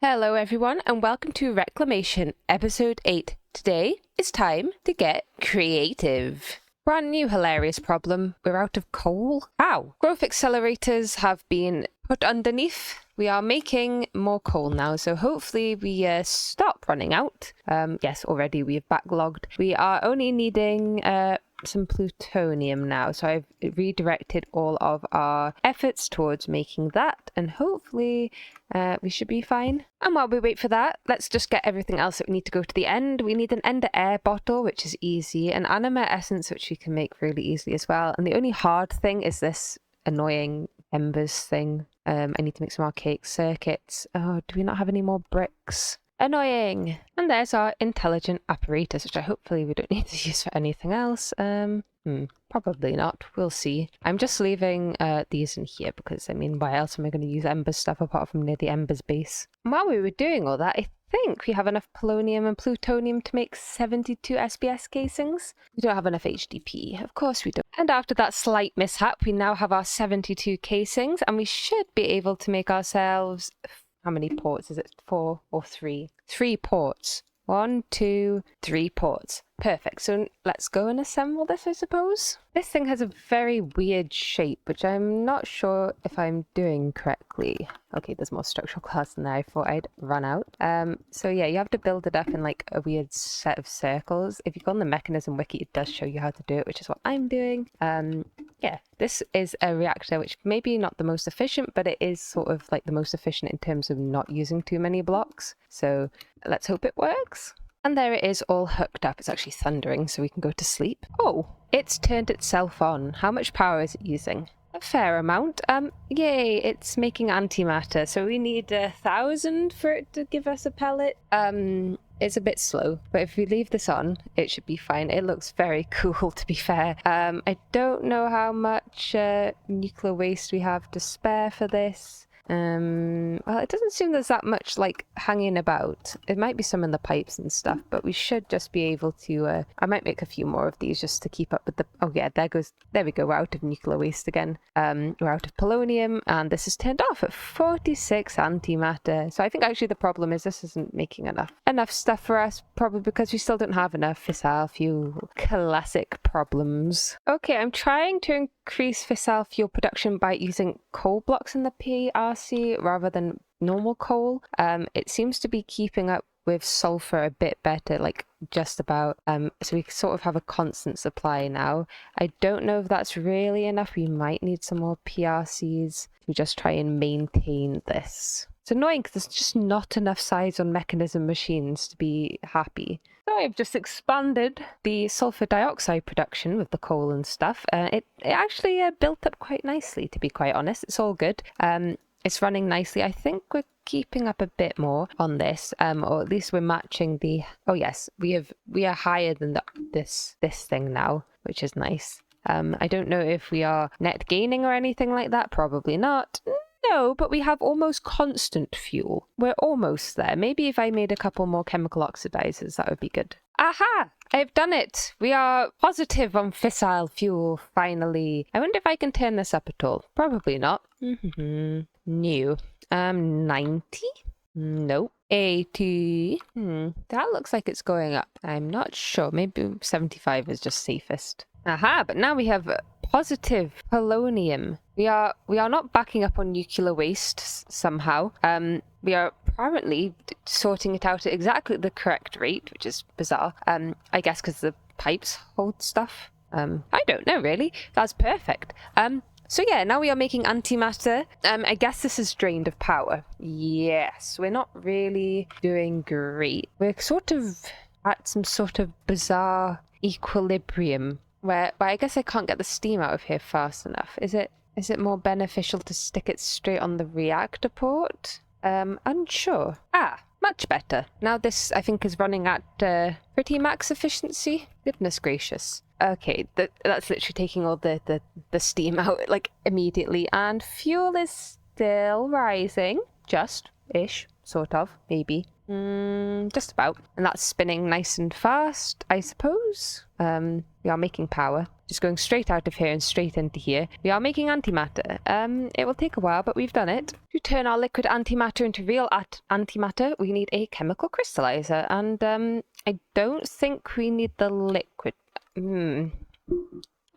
Hello everyone and welcome to Reclamation episode 8. Today it's time to get creative. Brand new hilarious problem. We're out of coal. Ow! Growth accelerators have been put underneath. We are making more coal now, so hopefully we stop running out. Yes, already we have backlogged. We are only needing some plutonium now, so I've redirected all of our efforts towards making that, and hopefully we should be fine. And while we wait for that, let's just get everything else that we need to go to the end. We need an ender air bottle, which is easy, an anima essence, which we can make really easily as well, and the only hard thing is this annoying embers thing. I need to make some archaic circuits. Oh, do we not have any more bricks? Annoying. And there's our intelligent apparatus, which I hopefully we don't need to use for anything else. Probably not. We'll see. I'm just leaving these in here because, I mean, why else am I going to use Embers stuff apart from near the Embers base? And while we were doing all that, I think we have enough polonium and plutonium to make 72 SBS casings. We don't have enough HDP. Of course we don't. And after that slight mishap, we now have our 72 casings, and we should be able to make ourselves... How many ports? Is it 4 or 3? 3 ports. 1, 2, 3 ports. Perfect. So let's go and assemble this, I suppose. This thing has a very weird shape, which I'm not sure if I'm doing correctly. Okay, there's more structural glass in there. I thought I'd run out. So yeah, you have to build it up in like a weird set of circles. If you go on the mechanism wiki, it does show you how to do it, which is what I'm doing. Yeah, this is a reactor which maybe not the most efficient, but it is sort of like the most efficient in terms of not using too many blocks. So let's hope it works. And there it is, all hooked up. It's actually thundering, so we can go to sleep. Oh, it's turned itself on. How much power is it using? A fair amount. Yay, it's making antimatter. So we need 1,000 for it to give us a pellet. It's a bit slow, but if we leave this on, it should be fine. It looks very cool, to be fair. I don't know how much nuclear waste we have to spare for this. Well, it doesn't seem there's that much like hanging about. It might be some in the pipes and stuff, but we should just be able to I might make a few more of these just to keep up with the... Oh yeah, there we go, we're out of nuclear waste again. We're out of polonium, and this is turned off at 46 antimatter. So I think actually the problem is this isn't making enough stuff for us, probably because we still don't have enough fissile fuel. Classic problems. Okay, I'm trying to increase fissile fuel production by using coal blocks in the PRC rather than normal coal. It seems to be keeping up with sulfur a bit better, like just about. So we sort of have a constant supply now. I don't know if that's really enough. We might need some more PRCs to just try and maintain this. It's annoying because there's just not enough size on mechanism machines to be happy. So I've just expanded the sulfur dioxide production with the coal and stuff. It actually built up quite nicely, to be quite honest. It's all good. It's running nicely. I think we're keeping up a bit more on this, or at least we're matching the... Oh yes, we are higher than this thing now, which is nice. I don't know if we are net gaining or anything like that. Probably not. No, but we have almost constant fuel. We're almost there. Maybe if I made a couple more chemical oxidizers, that would be good. Aha! I've done it! We are positive on fissile fuel, finally. I wonder if I can turn this up at all. Probably not. New. 90? Nope. 80. That looks like it's going up. I'm not sure. Maybe 75 is just safest. Aha, but now we have positive polonium. We are not backing up on nuclear waste somehow. We are apparently sorting it out at exactly the correct rate, which is bizarre. I guess because the pipes hold stuff. I don't know really. That's perfect. So yeah, now we are making antimatter. I guess this is drained of power. Yes, we're not really doing great. We're sort of at some sort of bizarre equilibrium where I guess I can't get the steam out of here fast enough. Is it more beneficial to stick it straight on the reactor port? Unsure. Much better. Now this, I think, is running at pretty max efficiency. Goodness gracious. Okay, that's literally taking all the steam out, like, immediately. And fuel is still rising. Just-ish. sort of, maybe. Just about. And that's spinning nice and fast, I suppose. We are making power. Just going straight out of here and straight into here. We are making antimatter. It will take a while, but we've done it. To turn our liquid antimatter into real antimatter, we need a chemical crystallizer. And I don't think we need the liquid.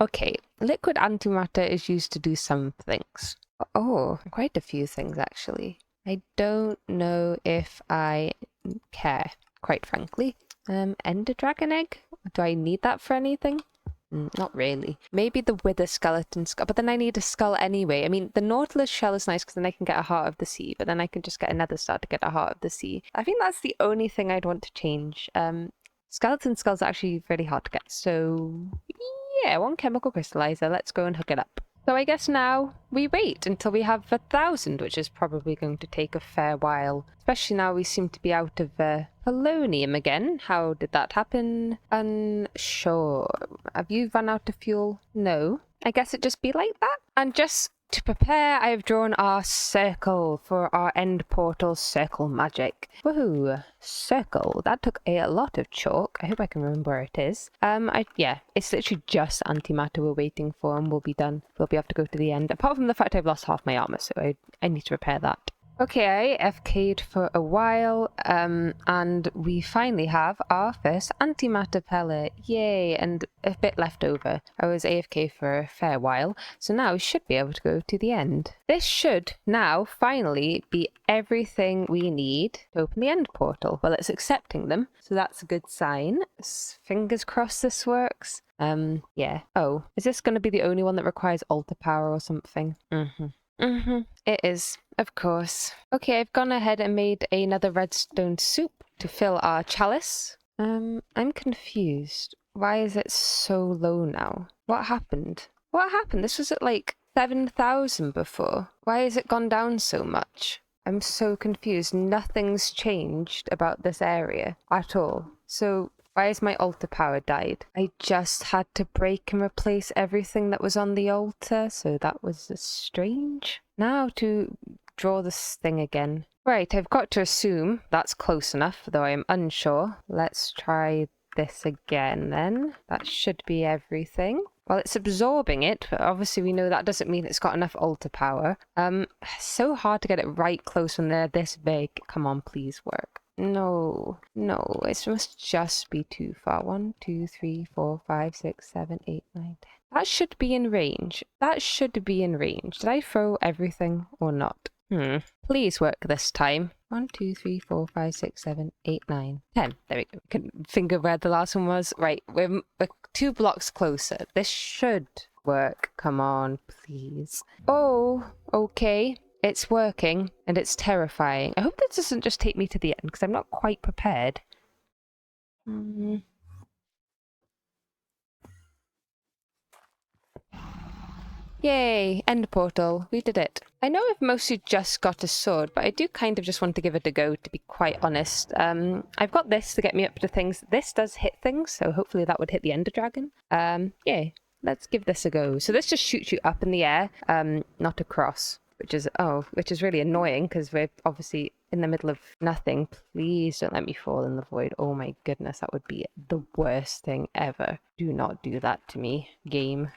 Okay, liquid antimatter is used to do some things. Oh, quite a few things actually. I don't know if I care, quite frankly. Ender dragon egg? Do I need that for anything? Not really. Maybe the wither skeleton skull, but then I need a skull anyway. I mean, the nautilus shell is nice because then I can get a heart of the sea, but then I can just get another star to get a heart of the sea. I think that's the only thing I'd want to change. Skeleton skulls are actually really hard to get, so yeah, one chemical crystallizer. Let's go and hook it up. So I guess now we wait until we have 1,000, which is probably going to take a fair while. Especially now we seem to be out of polonium again. How did that happen? Unsure. Have you run out of fuel? No. I guess it just be like that. And just to prepare, I have drawn our circle for our end portal circle magic. Woohoo! Circle. That took a lot of chalk. I hope I can remember where it is. Yeah, it's literally just antimatter we're waiting for and we'll be done. We'll be able to go to the end. Apart from the fact I've lost half my armor, so I need to repair that. Okay, I FK'd for a while, and we finally have our first antimatter pellet. Yay, and a bit left over. I was AFK for a fair while, so now we should be able to go to the end. This should now finally be everything we need to open the end portal. Well, it's accepting them, so that's a good sign. Fingers crossed this works. Yeah. Oh, is this going to be the only one that requires altar power or something? It is, of course. Okay, I've gone ahead and made another redstone soup to fill our chalice. I'm confused. Why is it so low now? What happened? What happened? This was at like 7,000 before. Why has it gone down so much? I'm so confused. Nothing's changed about this area at all. So why has my altar power died? I just had to break and replace everything that was on the altar, so that was strange. Now to draw this thing again. Right, I've got to assume that's close enough, though I am unsure. Let's try this again then. That should be everything. Well, it's absorbing it, but obviously we know that doesn't mean it's got enough altar power. So hard to get it right close when they're this big. Come on, please work. No, it must just be too far. 1, 2, 3, 4, 5, 6, 7, 8, 9, 10. That should be in range. That should be in range. Did I throw everything or not? Please work this time. 1, 2, 3, 4, 5, 6, 7, 8, 9, 10. There we go. I couldn't finger where the last one was. Right, we're 2 blocks closer. This should work. Come on, please. Oh, okay. It's working, and it's terrifying. I hope this doesn't just take me to the end, because I'm not quite prepared. Yay, end portal. We did it. I know I've mostly just got a sword, but I do kind of just want to give it a go, to be quite honest. I've got this to get me up to things. This does hit things, so hopefully that would hit the ender dragon. Yeah, let's give this a go. So this just shoots you up in the air, not across. Which is really annoying because we're obviously in the middle of nothing. Please don't let me fall in the void. Oh my goodness, that would be the worst thing ever. Do not do that to me, game.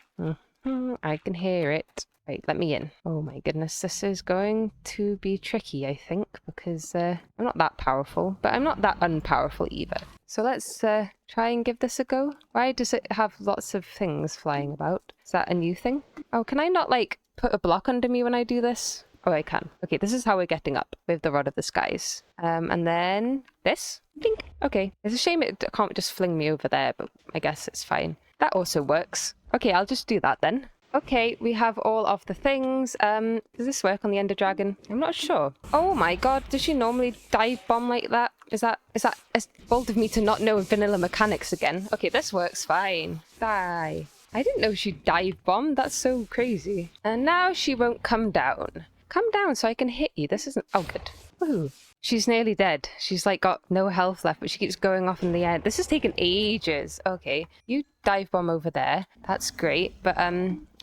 I can hear it. Right, let me in. Oh my goodness, this is going to be tricky, I think, because I'm not that powerful, but I'm not that unpowerful either. So let's try and give this a go. Why does it have lots of things flying about? Is that a new thing? Oh, can I not, like, put a block under me when I do this? Oh, I can. Okay, this is how we're getting up with the Rod of the Skies. And then this? Blink. Okay. It's a shame it can't just fling me over there, but I guess it's fine. That also works. Okay, I'll just do that then. Okay, we have all of the things. Does this work on the Ender Dragon? I'm not sure. Oh my god, does she normally dive bomb like that? Is that as bold of me to not know vanilla mechanics again? Okay, this works fine. Die. I didn't know she dive bombed. That's so crazy. And now she won't come down. Come down so I can hit you. This isn't... Oh, good. Woohoo. She's nearly dead. She's like got no health left, but she keeps going off in the air. This has taken ages. Okay, you dive bomb over there. That's great, but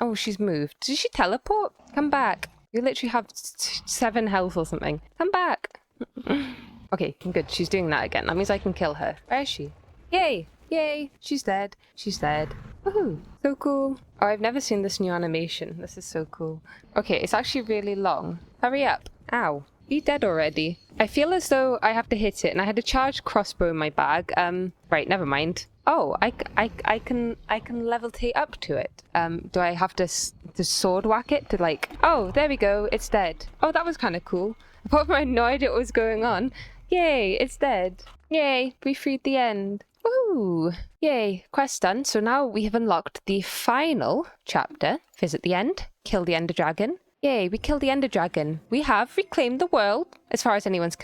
oh, she's moved. Did she teleport? Come back. You literally have 7 health or something. Come back. Okay, good. She's doing that again. That means I can kill her. Where is she? Yay! Yay! She's dead. She's dead. Woohoo! So cool. Oh, I've never seen this new animation. This is so cool. Okay, it's actually really long. Hurry up. Ow. You dead already? I feel as though I have to hit it, and I had a charged crossbow in my bag. Right, never mind. Oh, I can levitate up to it. Do I have to sword whack it to like... Oh, there we go. It's dead. Oh, that was kind of cool. Apart from I had no idea what was going on. Yay, it's dead. Yay, we freed the end. Woo! Yay, quest done. So now we have unlocked the final chapter. Visit the end. Kill the Ender Dragon. Yay, we killed the Ender Dragon. We have reclaimed the world, as far as anyone's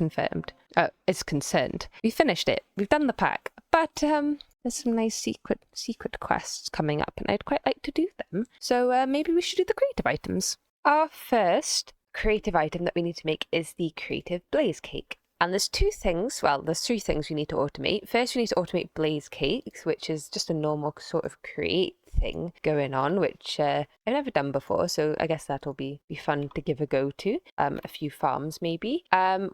is concerned. We finished it. We've done the pack. But, there's some nice secret quests coming up, and I'd quite like to do them. So, maybe we should do the creative items. Our first creative item that we need to make is the creative blaze cake. And there's two things, well, there's three things we need to automate. First, we need to automate blaze cakes, which is just a normal sort of create thing going on, which I've never done before, so I guess that'll be fun to give a go to. A few farms, maybe.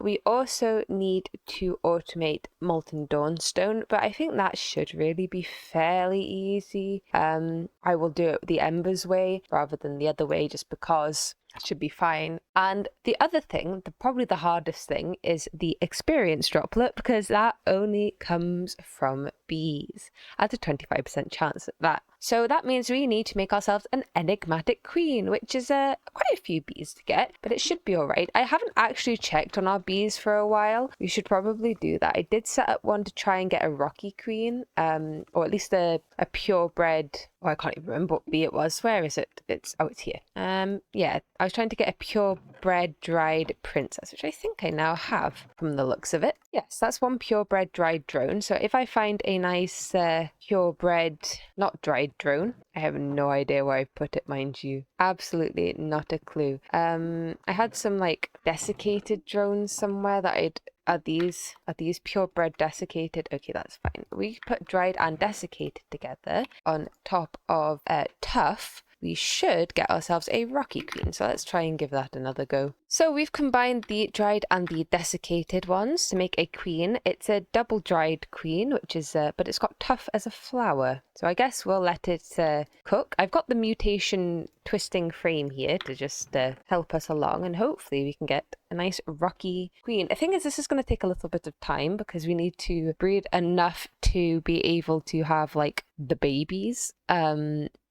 We also need to automate molten dawnstone, but I think that should really be fairly easy. I will do it the embers way rather than the other way, just because should be fine. And the other thing, probably the hardest thing, is the experience droplet, because that only comes from bees. That's a 25% chance at that. So that means we need to make ourselves an enigmatic queen, which is quite a few bees to get, but it should be all right. I haven't actually checked on our bees for a while. We should probably do that. I did set up one to try and get a rocky queen, or at least a purebred. Oh, I can't even remember what bee it was. Where is it? It's here. Yeah, I was trying to get a purebred dried princess, which I think I now have from the looks of it. Yes, that's one purebred dried drone. So if I find a nice purebred, not dried drone, I have no idea where I put it, mind you. Absolutely not a clue. I had some like desiccated drones somewhere that Are these purebred desiccated? Okay, that's fine. We put dried and desiccated together on top of tough. We should get ourselves a rocky queen. So let's try and give that another go. So we've combined the dried and the desiccated ones to make a queen. It's a double dried queen, which is, but it's got tough as a flower. So I guess we'll let it cook. I've got the mutation twisting frame here to just help us along, and hopefully we can get a nice rocky queen. The thing is, this is going to take a little bit of time because we need to breed enough to be able to have like the babies.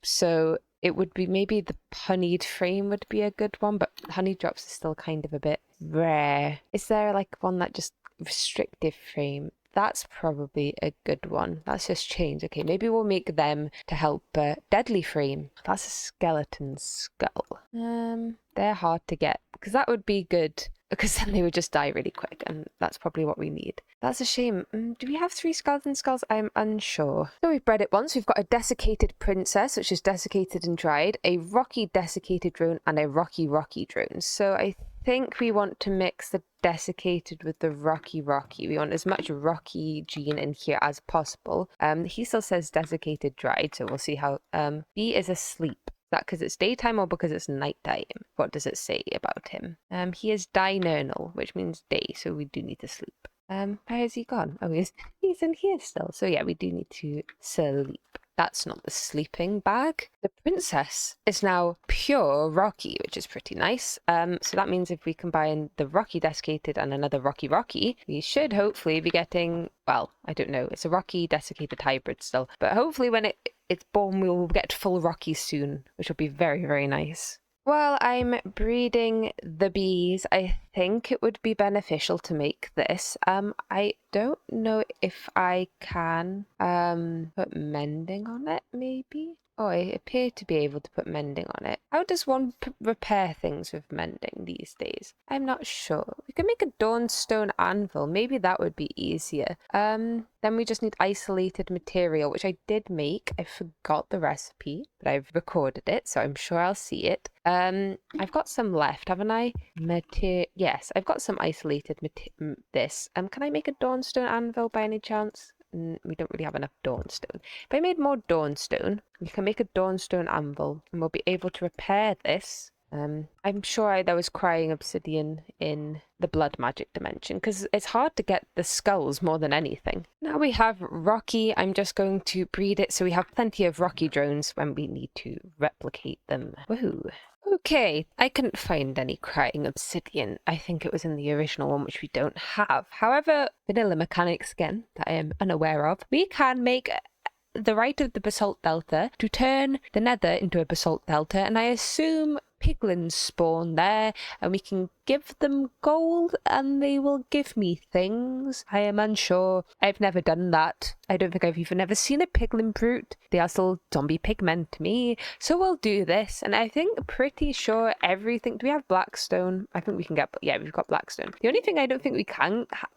So it would be maybe the honeyed frame would be a good one, but honey drops is still kind of a bit rare. Is there like one that just restrictive frame? That's probably a good one. That's just changed. Okay, maybe we'll make them to help deadly frame. That's a skeleton skull. They're hard to get because that would be good, because then they would just die really quick, and that's probably what we need. That's a shame. Do we have 3 skeleton skulls? I'm unsure. So we've bred it once. We've got a desiccated princess, which is desiccated and dried, a rocky desiccated drone, and a rocky drone. So I think we want to mix the desiccated with the rocky. We want as much rocky gene in here as possible. He still says desiccated dried, so we'll see how. B is asleep. Is that because it's daytime or because it's nighttime? What does it say about him? He is diurnal, which means day, so we do need to sleep. Where has he gone? Oh, he's in here still. So yeah, we do need to sleep. That's not the sleeping bag. The princess is now pure rocky, which is pretty nice. So that means if we combine the rocky desiccated and another rocky, we should hopefully be getting, well, I don't know. It's a rocky desiccated hybrid still. But hopefully when it's born, we'll get full rocky soon, which will be very, very nice. While I'm breeding the bees, I think it would be beneficial to make this. I don't know if I can put mending on it, maybe? Oh, I appear to be able to put mending on it. How does one repair things with mending these days? I'm not sure. We could make a dawnstone anvil. Maybe that would be easier. Then we just need isolated material, which I did make. I forgot the recipe, but I've recorded it, so I'm sure I'll see it. I've got some left, haven't I? Yes, I've got some isolated this. Can I make a dawnstone anvil by any chance? We don't really have enough dawnstone. If I made more dawnstone, we can make a dawnstone anvil, and we'll be able to repair this I'm sure there was crying obsidian in the blood magic dimension, because it's hard to get the skulls more than anything. Now we have rocky. I'm just going to breed it so we have plenty of rocky drones when we need to replicate them. Woohoo. Okay, I couldn't find any crying obsidian. I think it was in the original one, which we don't have. However, vanilla mechanics again that I am unaware of. We can make the right of the Basalt Delta to turn the nether into a Basalt Delta, and I assume Piglins spawn there, and we can give them gold and they will give me things. I am unsure. I've never done that. I don't think I've even ever seen a piglin brute. They are still zombie pigmen to me. So we'll do this, and I think pretty sure everything. Do we have blackstone? I think we can get, yeah, we've got blackstone. The only thing I don't think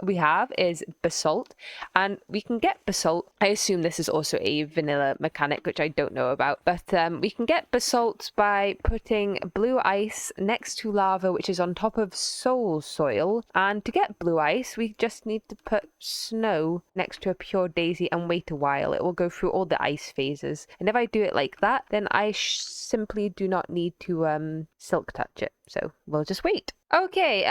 we have is basalt, and we can get basalt. I assume this is also a vanilla mechanic, which I don't know about, but we can get basalt by putting blue ice next to lava, which is on top of soul soil. And to get blue ice, we just need to put snow next to a pure daisy and wait a while. It will go through all the ice phases. And if I do it like that, then I simply do not need to silk touch it. So we'll just wait. Okay,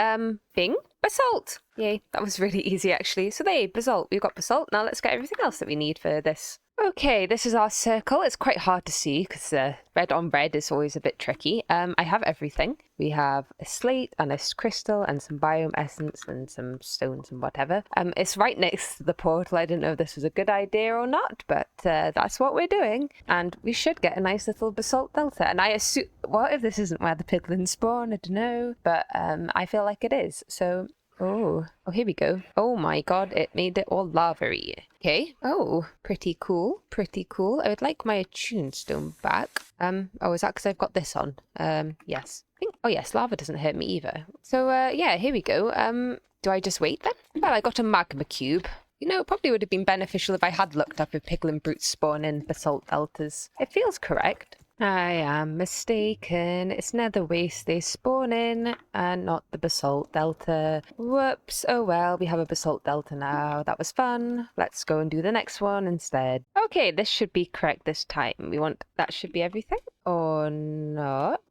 thing, basalt. Yay, that was really easy actually. So there, basalt. We've got basalt. Now let's get everything else that we need for this. Okay, this is our circle. It's quite hard to see because red on red is always a bit tricky. I have everything. We have a slate and a crystal and some biome essence and some stones and whatever. It's right next to the portal. I didn't know if this was a good idea or not, but that's what we're doing. And we should get a nice little basalt delta. And I assume, what if this isn't where the piglins spawn? I don't know, but I feel like it is. So oh, here we go. Oh my god, it made it all lava-y. Okay. Oh, pretty cool. Pretty cool. I would like my attuned stone back. Oh, is that because I've got this on? Yes. Oh yes, lava doesn't hurt me either. So, yeah, here we go. Do I just wait then? Well, I got a magma cube. You know, it probably would have been beneficial if I had looked up if piglin brutes spawn in basalt deltas. It feels correct. I am mistaken. It's nether waste they spawn in and not the basalt delta. Whoops. Oh well, we have a basalt delta now. That was fun. Let's go and do the next one instead. Okay, this should be correct this time. That should be everything. Or not?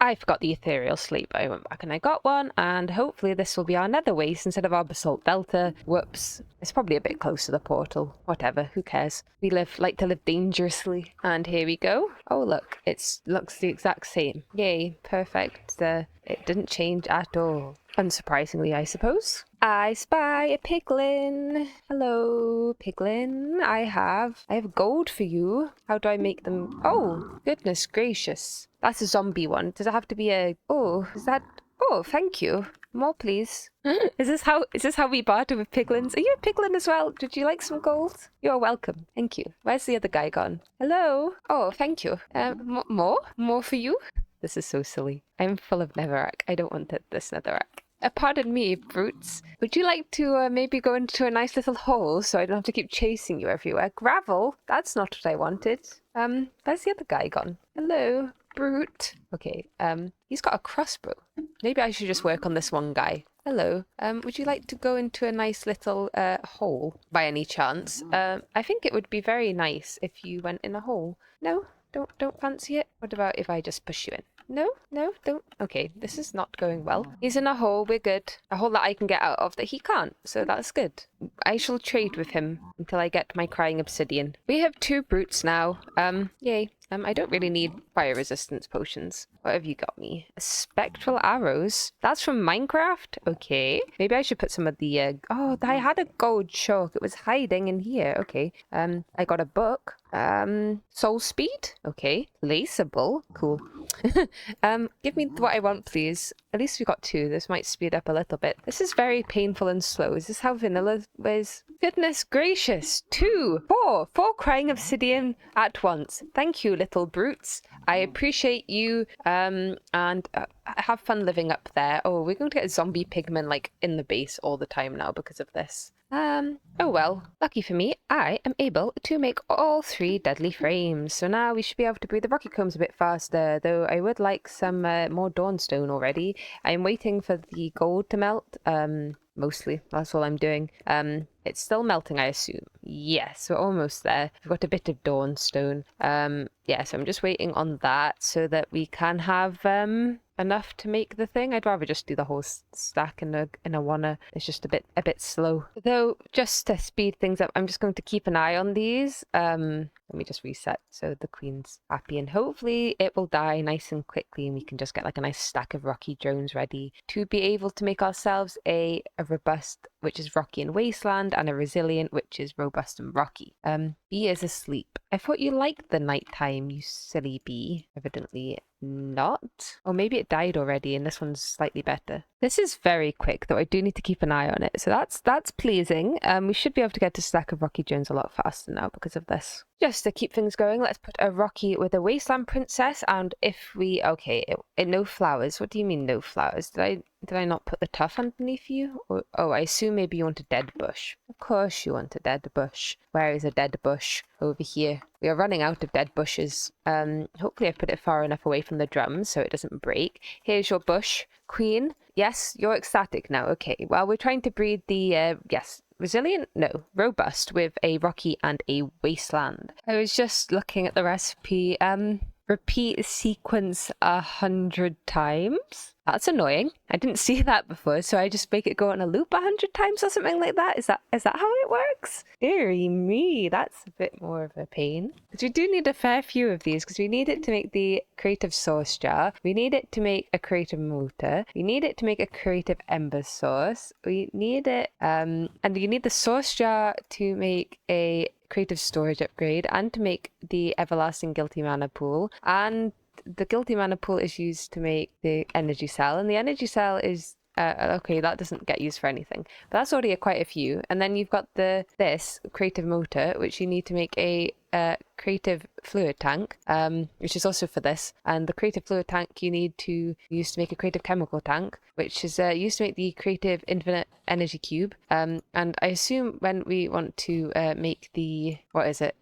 I forgot the ethereal sleep. I went back and I got one, and hopefully this will be our nether waste instead of our basalt delta. Whoops. It's probably a bit close to the portal. Whatever, who cares? We like to live dangerously. And here we go. Oh look, it looks the exact same. Yay, perfect. It didn't change at all. Unsurprisingly, I suppose. I spy a piglin. Hello, piglin. I have gold for you. How do I make them? Oh, goodness gracious. That's a zombie one. Does it have to be a... Oh, is that... Oh, thank you. More, please. Is this how we barter with piglins? Are you a piglin as well? Would you like some gold? You're welcome. Thank you. Where's the other guy gone? Hello? Oh, thank you. More for you? This is so silly. I'm full of netherrack. I don't want this netherrack. Pardon me, brutes. Would you like to maybe go into a nice little hole so I don't have to keep chasing you everywhere? Gravel? That's not what I wanted. Where's the other guy gone? Hello, brute. Okay, he's got a crossbow. Maybe I should just work on this one guy. Hello. Would you like to go into a nice little hole by any chance? I think it would be very nice if you went in a hole. No? Don't fancy it? What about if I just push you in? No, don't. Okay, this is not going well. He's in a hole, we're good. A hole that I can get out of that he can't, so that's good. I shall trade with him until I get my crying obsidian. We have 2 brutes now. Yay. I don't really need fire resistance potions. What have you got me? Spectral arrows? That's from Minecraft? Okay. Maybe I should put some of the... Oh, I had a gold chalk. It was hiding in here. Okay. I got a book. Soul speed? Okay. Laceable? Cool. Give me what I want, please. At least we got 2. This might speed up a little bit. This is very painful and slow. Is this how vanilla is? Goodness gracious. 2, 4 crying obsidian at once. Thank you, little brutes. I appreciate you. And have fun living up there. Oh, we're going to get zombie pigmen like in the base all the time now because of this. Oh well, lucky for me, I am able to make all 3 deadly frames. So now we should be able to breathe the rocky combs a bit faster, though I would like some more dawnstone already. I'm waiting for the gold to melt, mostly. That's all I'm doing. It's still melting, I assume. Yes, we're almost there. We've got a bit of dawnstone. Yeah, so I'm just waiting on that so that we can have a enough to make the thing. I'd rather just do the whole stack in a wanna. It's just a bit slow. Though, just to speed things up, I'm just going to keep an eye on these. Let me just reset so the queen's happy, and hopefully it will die nice and quickly, and we can just get like a nice stack of rocky drones ready to be able to make ourselves a robust, which is rocky and wasteland, and a resilient, which is robust and rocky. Bee is asleep. I thought you liked the nighttime, you silly bee. Evidently not. Or maybe it died already and this one's slightly better. This is very quick, though I do need to keep an eye on it. So that's pleasing. We should be able to get a stack of rocky drones a lot faster now because of this. Just to keep things going, let's put a rocky with a wasteland princess, and if we no flowers. What do you mean no flowers? Did I not put the tuff underneath you? Or, oh, I assume maybe you want a dead bush. Of course you want a dead bush. Where is a dead bush? Over here. We are running out of dead bushes. Hopefully I've put it far enough away from the drums so it doesn't break. Here's your bush, queen. Yes, you're ecstatic now. Okay, well, we're trying to breed the, resilient? No, robust with a rocky and a wasteland. I was just looking at the recipe. Repeat sequence 100 times. That's annoying. I didn't see that before, so I just make it go on a loop 100 times or something like that. Is that how it works? Deary me, that's a bit more of a pain. Because we do need a fair few of these, because we need it to make the creative source jar. We need it to make a creative motor. We need it to make a creative ember source. We need it, and you need the source jar to make a creative storage upgrade, and to make the everlasting guilty mana pool, and the guilty mana pool is used to make the energy cell, and the energy cell is okay, that doesn't get used for anything, but that's already quite a few. And then you've got this creative motor, which you need to make a creative fluid tank, which is also for this, and the creative fluid tank you need to use to make a creative chemical tank, which is used to make the creative infinite energy cube, and I assume when we want to make the, what is it,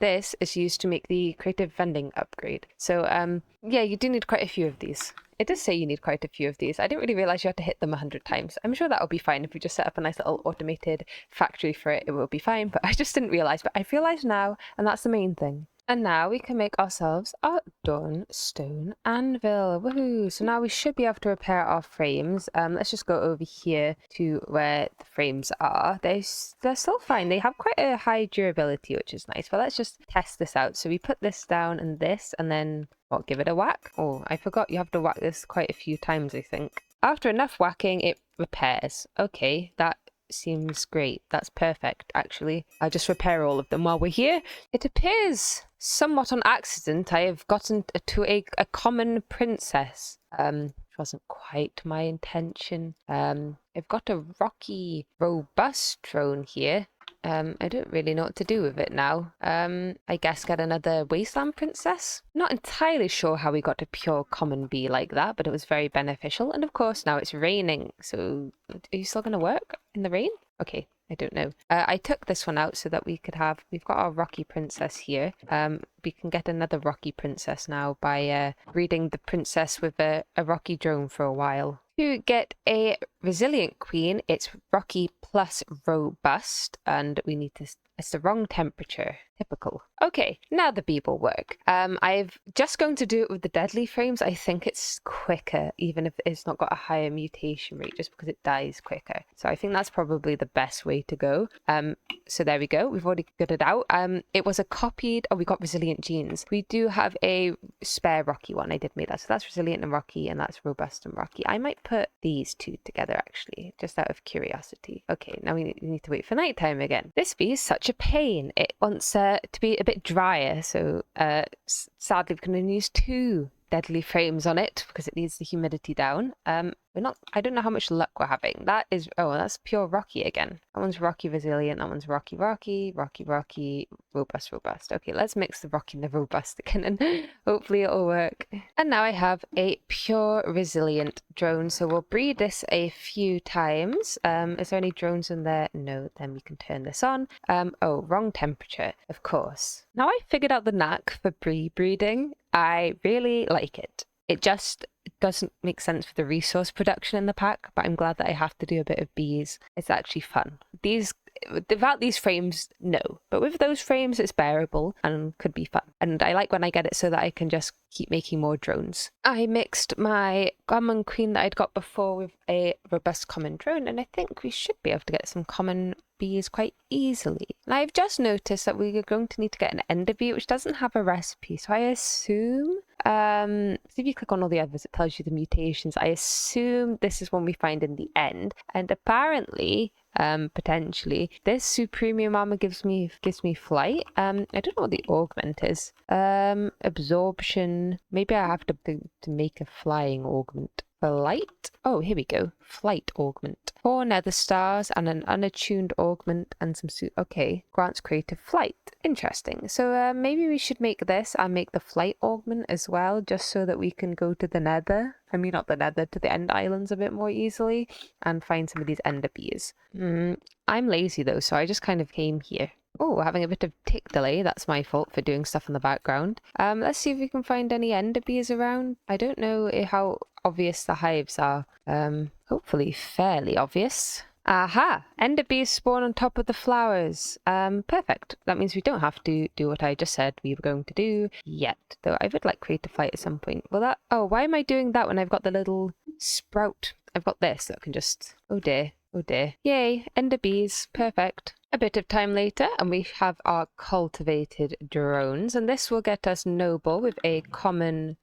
this is used to make the creative vending upgrade. So yeah, you do need quite a few of these. It does say you need quite a few of these. I didn't really realize you had to hit them 100 times. I'm sure that'll be fine if we just set up a nice little automated factory for it. It will be fine, but I just didn't realize. But I've realized now, and that's the main thing. And now we can make ourselves a dawn stone anvil. Woohoo! So now we should be able to repair our frames. Let's just go over here to where the frames are. They're still fine. They have quite a high durability, which is nice. But let's just test this out. So we put this down and this, and then what, give it a whack? Oh, I forgot you have to whack this quite a few times, I think. After enough whacking, it repairs. Okay, that seems great. That's perfect, actually. I'll just repair all of them while we're here. It appears somewhat on accident I have gotten to a common princess. Which wasn't quite my intention. I've got a rocky, robust drone here. I don't really know what to do with it now. I guess get another wasteland princess? Not entirely sure how we got a pure common bee like that, but it was very beneficial. And of course now it's raining, so are you still going to work in the rain? Okay, I don't know. I took this one out so that we've got our rocky princess here. We can get another rocky princess now by breeding the princess with a rocky drone for a while. To get a resilient queen, it's rocky plus robust, and we need to, it's the wrong temperature. Typical. Okay, now the bee will work. I've just going to do it with the deadly frames. I think it's quicker, even if it's not got a higher mutation rate, just because it dies quicker. So I think that's probably the best way to go. So there we go. We've already got it out. It was a copied, we got resilient genes. We do have a spare rocky one. I did make that. So that's resilient and rocky, and that's robust and rocky. I might put these two together, actually, just out of curiosity. Okay, now we need to wait for nighttime again. This bee is such a pain. It wants to be a bit drier, so sadly we can only use 2 deadly frames on it because it needs the humidity down. I don't know how much luck we're having. That's pure rocky again. That one's rocky resilient, that one's rocky robust. Okay, let's mix the rocky and the robust again and hopefully it'll work. And now I have a pure resilient drone, so we'll breed this a few times. Is there any drones in there? No, then we can turn this on. Wrong temperature, of course. Now I figured out the knack for bee breeding. I really like it. It just doesn't make sense for the resource production in the pack, but I'm glad that I have to do a bit of bees. It's actually fun. These without these frames, no. But with those frames, it's bearable and could be fun. And I like when I get it so that I can just keep making more drones. I mixed my common queen that I'd got before with a robust common drone, and I think we should be able to get some common bees quite easily. And I've just noticed that we are going to need to get an ender bee, which doesn't have a recipe. So I assume, so if you click on all the others, it tells you the mutations. I assume this is one we find in the end. And apparently, potentially, this supremium armor gives me flight. I don't know what the augment is. Absorption. Maybe I have to make a flying augment. Flight? Oh, here we go. Flight augment. 4 nether stars and an unattuned augment and some okay. Grants creative flight. Interesting. So maybe we should make this and make the flight augment as well, just so that we can go to the nether. I mean, not the nether, to the end islands a bit more easily and find some of these ender bees. I'm lazy though, so I just kind of came here. Oh, having a bit of tick delay. That's my fault for doing stuff in the background. Let's see if we can find any ender bees around. I don't know how obvious the hives are. Hopefully fairly obvious. Aha! Ender bees spawn on top of the flowers. Perfect. That means we don't have to do what I just said we were going to do yet. Though I would like creative flight at some point. Well, that... Oh, why am I doing that when I've got the little sprout? I've got this that can just... Oh dear. Oh dear. Yay, ender bees. Perfect. A bit of time later, and we have our cultivated drones, and this will get us noble with a common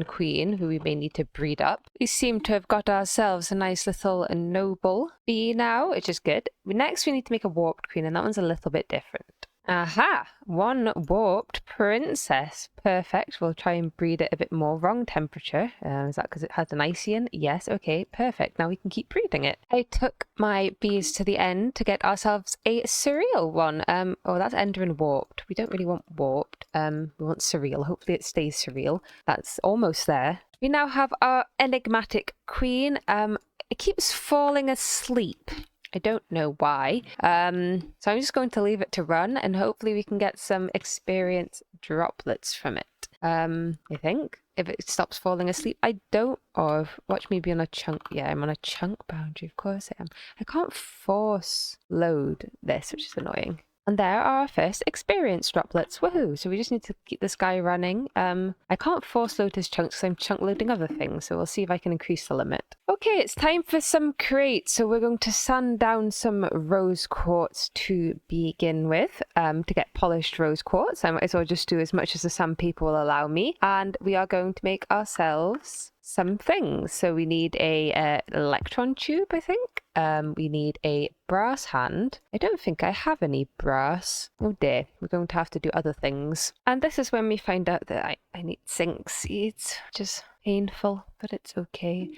queen who we may need to breed up. We seem to have got ourselves a nice little noble bee now, which is good. Next, we need to make a warped queen, and that one's a little bit different. Aha! 1 warped princess. Perfect. We'll try and breed it a bit more. Wrong temperature. Is that because it has an Ician? Yes. Okay. Perfect. Now we can keep breeding it. I took my bees to the end to get ourselves a surreal one. Oh, that's ender and warped. We don't really want warped. We want surreal. Hopefully it stays surreal. That's almost there. We now have our enigmatic queen. It keeps falling asleep. I don't know why. So I'm just going to leave it to run and hopefully we can get some experience droplets from it. I think. If it stops falling asleep, I don't. Or watch me be on a chunk. Yeah, I'm on a chunk boundary. Of course I am. I can't force load this, which is annoying. And there are our first experience droplets. Woohoo! So we just need to keep this guy running. I can't force load his chunks because I'm chunk loading other things. So we'll see if I can increase the limit. Okay, it's time for some crates. So we're going to sand down some rose quartz to begin with. To get polished rose quartz. I might as well just do as much as the sandpaper will allow me. And we are going to make ourselves some things. So we need a electron tube, I think. We need a brass hand. I don't think I have any brass. Oh dear, we're going to have to do other things. And this is when we find out that I need zinc seeds, which is painful, but it's okay.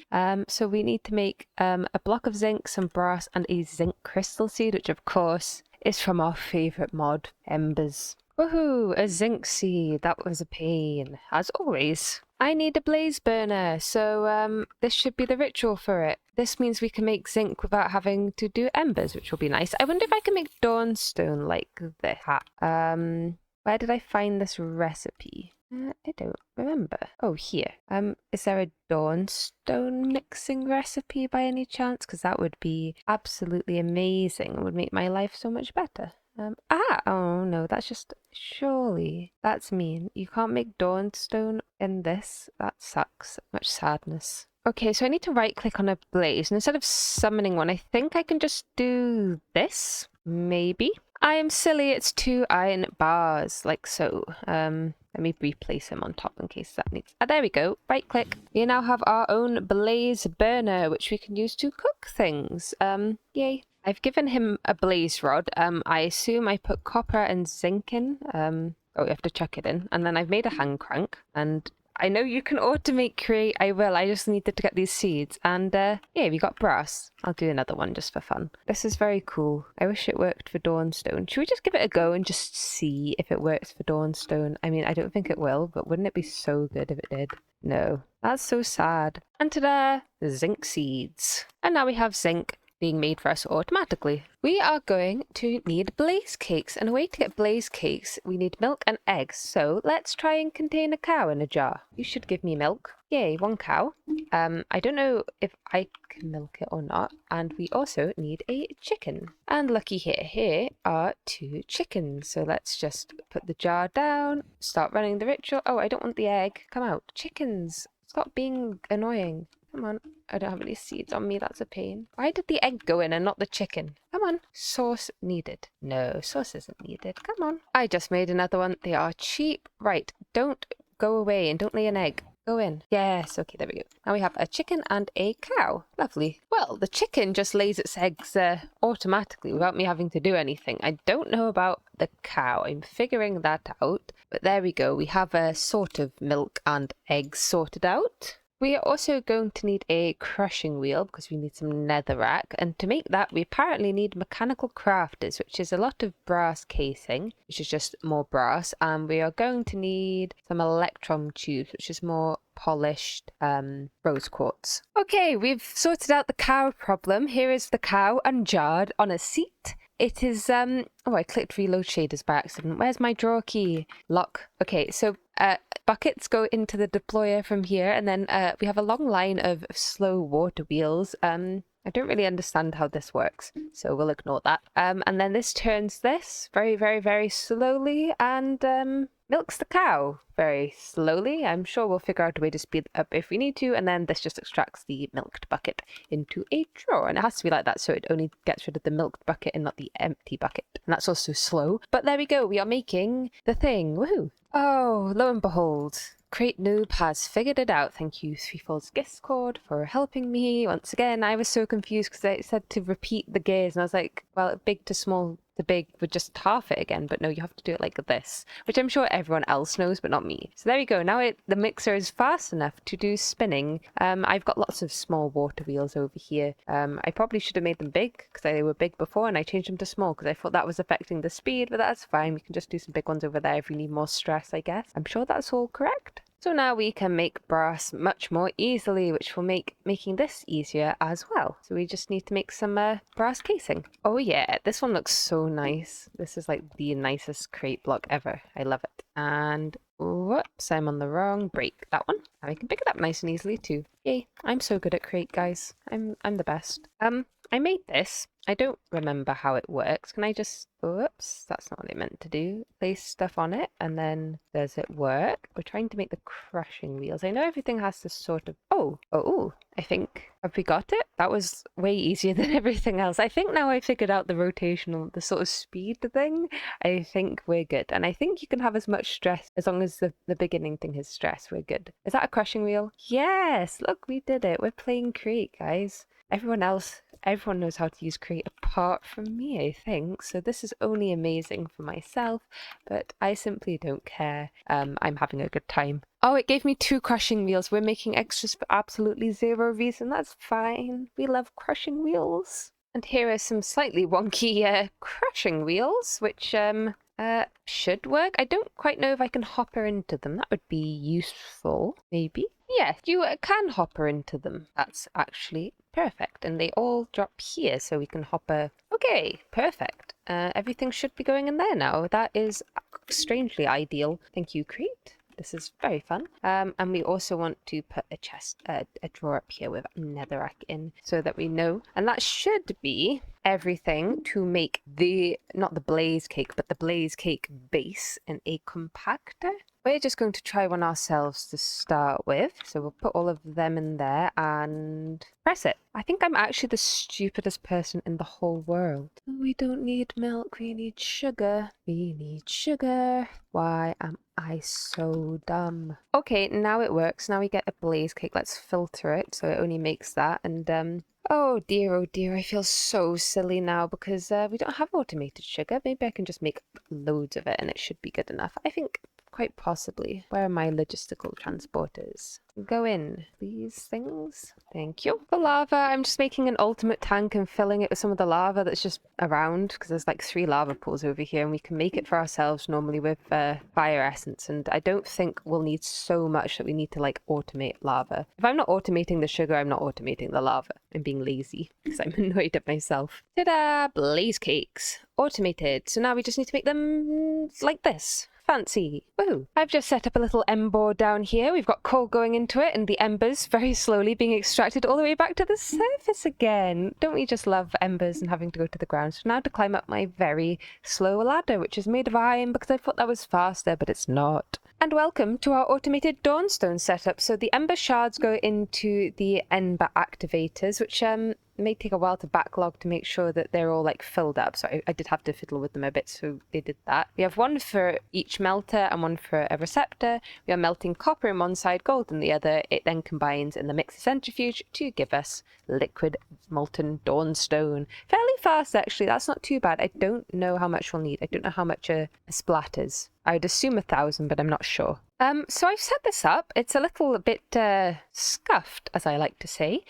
So we need to make a block of zinc, some brass, and a zinc crystal seed, which of course is from our favourite mod, Embers. Woohoo! A zinc seed. That was a pain, as always. I need a blaze burner, so this should be the ritual for it. This means we can make zinc without having to do embers, which will be nice. I wonder if I can make dawnstone like this. Where did I find this recipe? I don't remember. Oh, here. Is there a dawnstone mixing recipe by any chance? Because that would be absolutely amazing and would make my life so much better. Oh no, that's just, surely, that's mean. You can't make dawnstone in this. That sucks. Much sadness. Okay, so I need to right click on a blaze, and instead of summoning one, I think I can just do this, maybe. I am silly, it's 2 iron bars, like so. Let me replace him on top in case that needs... there we go, right click. We now have our own blaze burner, which we can use to cook things. Yay. I've given him a blaze rod. I assume I put copper and zinc in. Oh, you have to chuck it in. And then I've made a hand crank. And I know you can automate create. I will. I just needed to get these seeds. And yeah, we got brass. I'll do another one just for fun. This is very cool. I wish it worked for Dawnstone. Should we just give it a go and just see if it works for Dawnstone? I mean, I don't think it will, but wouldn't it be so good if it did? No. That's so sad. And ta-da! Zinc seeds. And now we have zinc. being made for us automatically. We are going to need blaze cakes, and a way to get blaze cakes, we need milk and eggs. So let's try and contain a cow in a jar. You should give me milk. Yay, 1 cow. I don't know if I can milk it or not. And we also need a chicken. And looky here are 2 chickens. So let's just put the jar down, start running the ritual. Oh, I don't want the egg. Come out. Chickens, stop being annoying. Come on. I don't have any seeds on me. That's a pain. Why did the egg go in and not the chicken? Come on. Sauce needed. No, sauce isn't needed. Come on. I just made another one. They are cheap. Right. Don't go away and don't lay an egg. Go in. Yes, okay, there we go. Now we have a chicken and a cow. Lovely. Well, the chicken just lays its eggs automatically without me having to do anything. I don't know about the cow. I'm figuring that out. But there we go. We have a sort of milk and eggs sorted out. We are also going to need a crushing wheel because we need some netherrack, and to make that we apparently need mechanical crafters, which is a lot of brass casing, which is just more brass, and we are going to need some electrum tubes, which is more polished rose quartz. Okay, we've sorted out the cow problem. Here is the cow unjarred on a seat. It is, oh, I clicked reload shaders by accident. Where's my draw key? Lock. Okay, so buckets go into the deployer from here, and then we have a long line of slow water wheels. I don't really understand how this works, so we'll ignore that. And then this turns this very, very, very slowly and milks the cow very slowly. I'm sure we'll figure out a way to speed it up if we need to, and then this just extracts the milked bucket into a drawer, and it has to be like that so it only gets rid of the milked bucket and not the empty bucket, and that's also slow. But there we go, we are making the thing. Woohoo! Oh, lo and behold, Crate Noob has figured it out. Thank you, Threefold's Discord, for helping me. Once again, I was so confused because it said to repeat the gears, and I was like, well, big to small to big would just half it again, but no, you have to do it like this, which I'm sure everyone else knows, but not me. So there we go. Now the mixer is fast enough to do spinning. I've got lots of small water wheels over here. I probably should have made them big because they were big before, and I changed them to small because I thought that was affecting the speed, but that's fine. We can just do some big ones over there if we need more stress, I guess. I'm sure that's all correct. So now we can make brass much more easily, which will make making this easier as well. So we just need to make some brass casing. Oh yeah, this one looks so nice. This is like the nicest crate block ever. I love it. And whoops, I'm on the wrong break. That one. And we can pick it up nice and easily too. Yay, I'm so good at crate, guys. I'm the best. I made this. I don't remember how it works. Can I just... Whoops, that's not what I meant to do. Place stuff on it, and then does it work? We're trying to make the crushing wheels. I know everything has to sort of... Oh, I think... Have we got it? That was way easier than everything else. I think now I figured out the rotational, the sort of speed thing. I think we're good. And I think you can have as much stress as long as the beginning thing is stress. We're good. Is that a crushing wheel? Yes! Look, we did it. We're playing crate, guys. Everyone knows how to use crate apart from me, I think. So this is only amazing for myself, but I simply don't care. I'm having a good time. Oh, it gave me 2 crushing wheels. We're making extras for absolutely zero reason. That's fine. We love crushing wheels. And here are some slightly wonky crushing wheels, which should work. I don't quite know if I can hopper into them. That would be useful, maybe. Yeah, you can hopper into them. That's actually perfect. And they all drop here, so we can hopper. Okay, perfect. Everything should be going in there now. That is strangely ideal. Thank you, Crete. This is very fun. And we also want to put a chest, a drawer up here with netherrack in so that we know. And that should be everything to make not the blaze cake, but the blaze cake base in a compactor. We're just going to try one ourselves to start with. So we'll put all of them in there and press it. I think I'm actually the stupidest person in the whole world. We don't need milk, we need sugar. We need sugar. Why am I so dumb? Okay, now it works. Now we get a blaze cake. Let's filter it so it only makes that. And oh dear, I feel so silly now because we don't have automated sugar. Maybe I can just make loads of it and it should be good enough. I think quite possibly. Where are my logistical transporters? Go in, these things. Thank you. For lava, I'm just making an ultimate tank and filling it with some of the lava that's just around, because there's like 3 lava pools over here, and we can make it for ourselves normally with fire essence, and I don't think we'll need so much that we need to like automate lava. If I'm not automating the sugar, I'm not automating the lava. I'm being lazy because I'm annoyed at myself. Ta-da! Blaze cakes. Automated. So now we just need to make them like this. Fancy. Woohoo. I've just set up a little ember down here. We've got coal going into it and the embers very slowly being extracted all the way back to the surface again. Don't we just love embers and having to go to the ground? So now to climb up my very slow ladder, which is made of iron because I thought that was faster, but it's not. And welcome to our automated dawnstone setup. So the ember shards go into the ember activators, which may take a while to backlog to make sure that they're all like filled up. So I did have to fiddle with them a bit, so they did that. We have one for each melter and one for a receptor. We are melting copper in one side, gold in the other. It then combines in the mixer centrifuge to give us liquid molten dawnstone. Fairly fast actually, that's not too bad. I don't know how much we'll need. I don't know how much a splat is. I'd assume 1,000, but I'm not sure. So I've set this up. It's a little bit scuffed, as I like to say.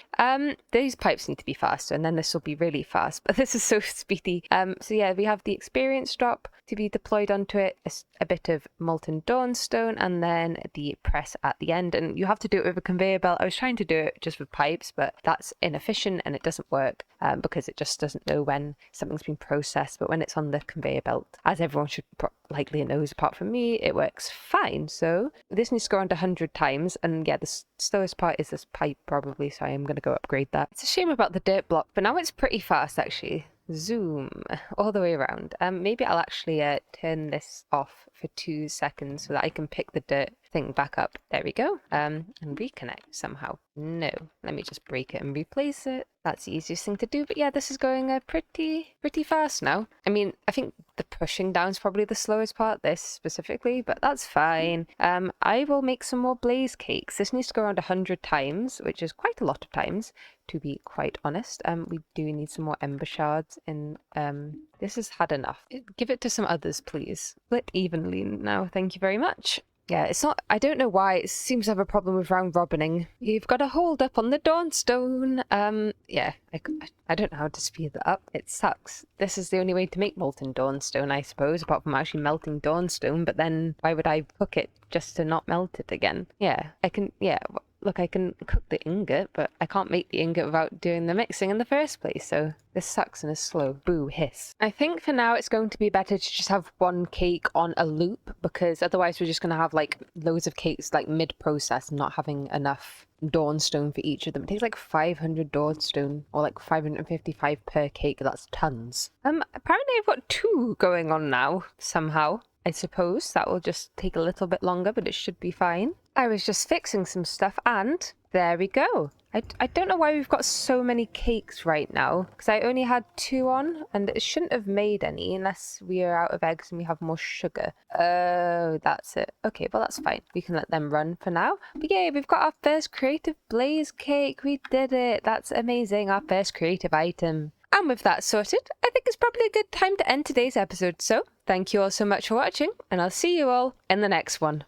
These pipes need to be faster, and then this will be really fast. But this is so speedy. So yeah, we have the experience drop to be deployed onto it, a bit of molten dawnstone, and then the press at the end. And you have to do it with a conveyor belt. I was trying to do it just with pipes, but that's inefficient and it doesn't work because it just doesn't know when something's been processed. But when it's on the conveyor belt, as everyone should likely knows apart from me, it works fine. So this needs to go around 100 times, and yeah, the slowest part is this pipe probably, so I am going to go upgrade that. It's a shame about the dirt block, but now it's pretty fast actually. Zoom all the way around. Maybe I'll actually turn this off for 2 seconds so that I can pick the dirt thing back up. There we go. And reconnect somehow. No, let me just break it and replace it. That's the easiest thing to do. But yeah, this is going pretty fast now. I mean, I think the pushing down is probably the slowest part, this specifically, but that's fine. I will make some more blaze cakes. This needs to go around 100 times, which is quite a lot of times, to be quite honest. We do need some more ember shards in this has had enough. Give it to some others, please. Split evenly now, thank you very much. Yeah, it's not, I don't know why, it seems to have a problem with round robining. You've got to hold up on the dawnstone. Yeah, I don't know how to speed that up. It sucks. This is the only way to make molten dawnstone, I suppose, apart from actually melting dawnstone, but then why would I cook it just to not melt it again? Yeah, look, I can cook the ingot, but I can't make the ingot without doing the mixing in the first place, so this sucks and is slow. Boo, hiss. I think for now it's going to be better to just have one cake on a loop, because otherwise we're just going to have like loads of cakes like mid-process and not having enough dawnstone for each of them. It takes like 500 dawnstone, or like 555 per cake. That's tons. Apparently I've got 2 going on now, somehow. I suppose that will just take a little bit longer, but it should be fine. I was just fixing some stuff and there we go. I don't know why we've got so many cakes right now, because I only had 2 on and it shouldn't have made any unless we are out of eggs and we have more sugar. Oh, that's it. Okay, well that's fine. We can let them run for now. But yeah, we've got our first creative blaze cake. We did it. That's amazing. Our first creative item. And with that sorted, I think it's probably a good time to end today's episode. So thank you all so much for watching, and I'll see you all in the next one.